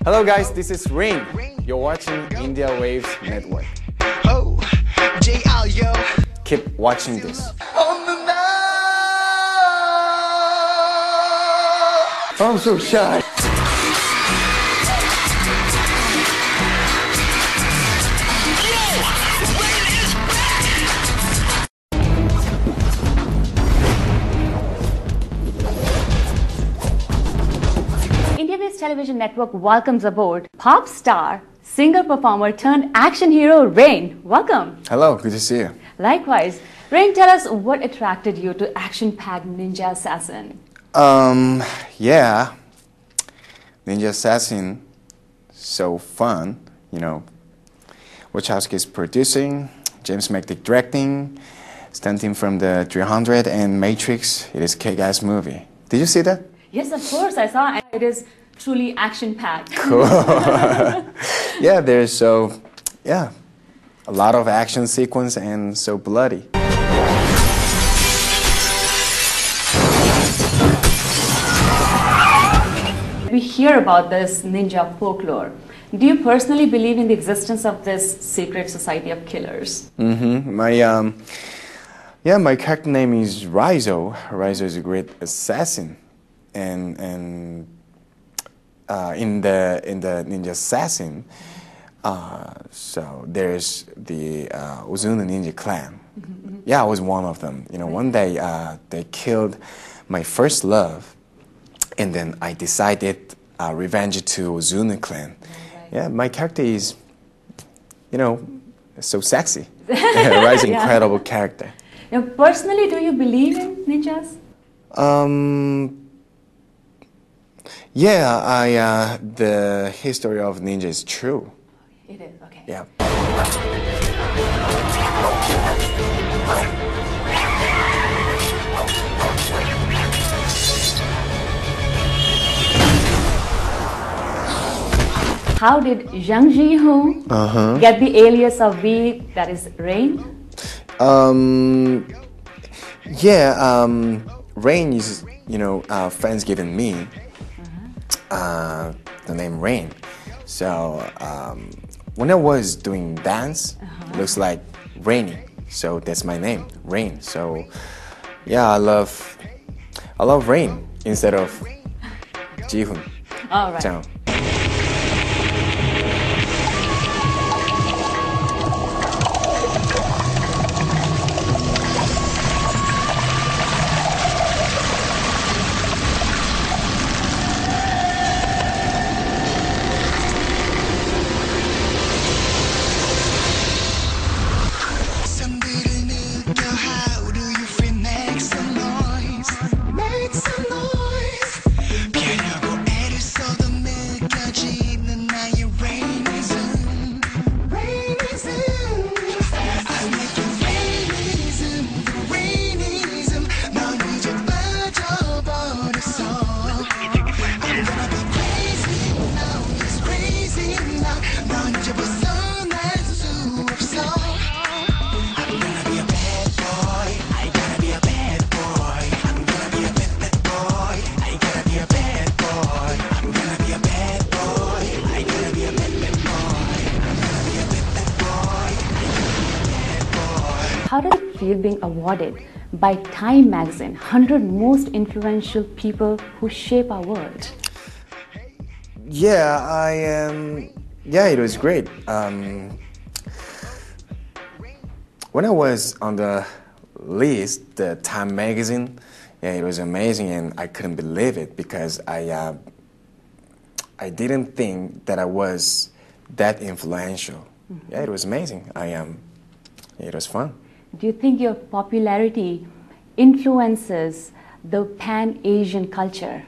Hello guys, this is Rain. You're watching India Waves Network. Oh, JL, yo. Keep watching this. I'm so shy. India Waves Television Network welcomes aboard pop star, singer-performer turned action hero Rain. Welcome. Hello, good to see you. Likewise. Rain, tell us what attracted you to action-packed Ninja Assassin. Yeah, Ninja Assassin, so fun, you know. Wachowski is producing, James McTeigue directing, stunting from the 300 and Matrix. It is kick-ass movie. Did you see that? Yes, of course, I saw it. It is truly action-packed. Cool. Yeah, there's a lot of action sequence and so bloody. We hear about this ninja folklore. Do you personally believe in the existence of this secret society of killers? Mm-hmm. My character name is Raizo. Raizo is a great assassin, and in the Ninja Assassin, so there's the Uzuna Ninja clan. Yeah, I was one of them. You know, one day they killed my first love, and then I decided revenge to Uzuna clan. Yeah, my character is, you know, so sexy. Rai's incredible character. Now, personally, do you believe in ninjas? Yeah, the history of ninja is true. It is, okay. Yeah. How did Zhang Jihu get the alias of V, that is Rain? Rain is, you know, fans given me the name Rain. So when I was doing dance, it looks like rainy. So that's my name, Rain. So yeah, I love Rain instead of Jihoon. All right. Chang. How does it feel being awarded by Time Magazine 100 most influential people who shape our world? Yeah, it was great. When I was on the list, the Time Magazine, yeah, it was amazing, and I couldn't believe it because I didn't think that I was that influential. Yeah, it was amazing. It was fun. Do you think your popularity influences the Pan-Asian culture?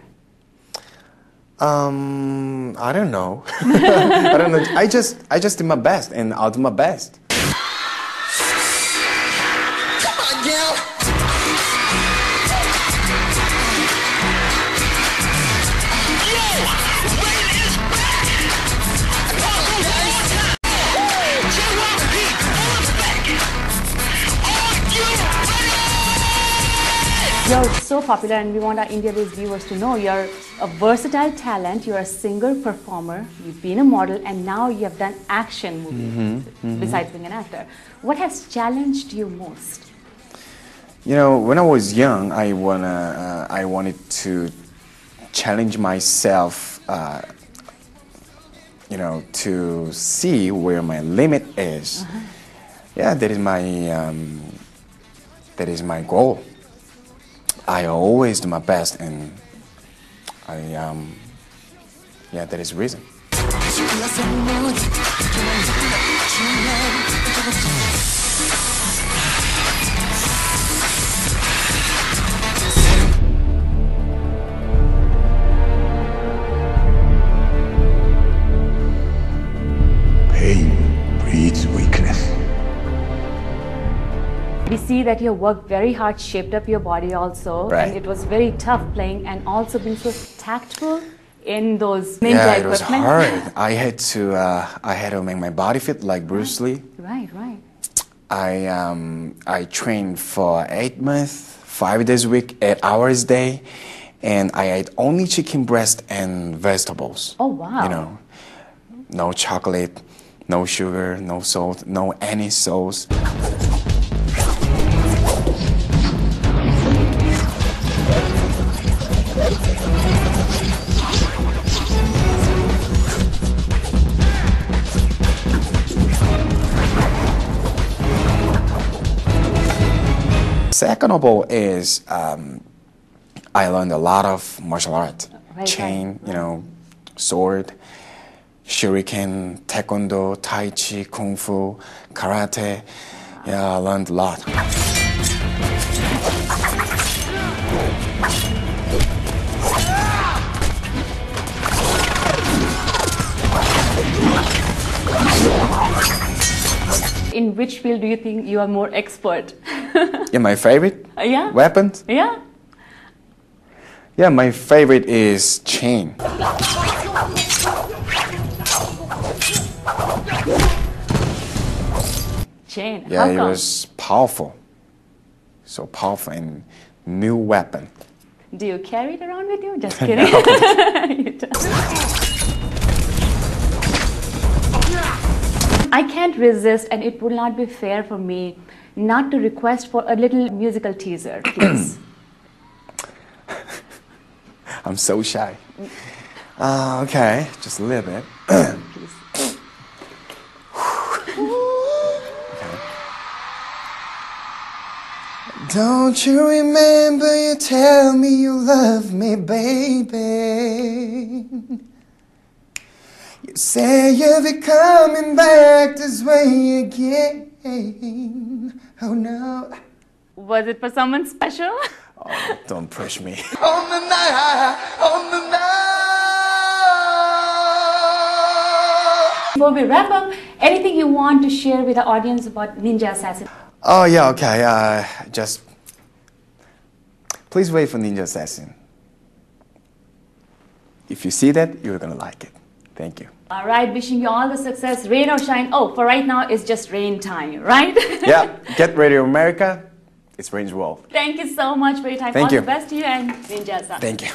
I don't know. I don't know. I just did my best, and I'll do my best. You're so popular, and we want our India-based viewers to know you're a versatile talent. You're a singer, performer, you've been a model, and now you have done action movies besides being an actor. What has challenged you most? You know, when I was young, I wanted to challenge myself, you know, to see where my limit is. Yeah, that is my goal. I always do my best, and yeah, that is the reason. Pain breeds weakness. We see that your work very hard shaped up your body also, Right. and it was very tough playing and also being so tactful in those ninja Yeah, it was equipment. hard. I had to make my body fit like Bruce Lee. Right, right. I trained for 8 months, 5 days a week, 8 hours a day, and I ate only chicken breast and vegetables. Oh, wow. You know, no chocolate, no sugar, no salt, no any sauce. Second of all is I learned a lot of martial art, Right, chain, right, you know, sword, shuriken, taekwondo, tai chi, kung fu, karate. Yeah, I learned a lot. In which field do you think you are more expert? Yeah, my favorite Yeah? weapons? Yeah? Yeah, my favorite is chain. Chain. Yeah, How it come? was powerful. So powerful and new weapon. Do you carry it around with you? Just kidding. You don't. I can't resist, and it would not be fair for me not to request for a little musical teaser, please. I'm so shy. Okay, just a little bit. Please. Don't you remember you tell me you love me, baby? You say you'll be coming back this way again. Oh no. Was it for someone special? Oh, don't push me. On the night, on the night. Before we wrap up, anything you want to share with the audience about Ninja Assassin? Oh yeah, okay. Just please wait for Ninja Assassin. If you see that, you're gonna like it. Thank you. All right, wishing you all the success, rain or shine. Oh, for right now, it's just rain time, right? Yeah, get ready, America. It's Range World. Thank you so much for your time. Thank all you. the best to you and Ninja Assassin. Thank you.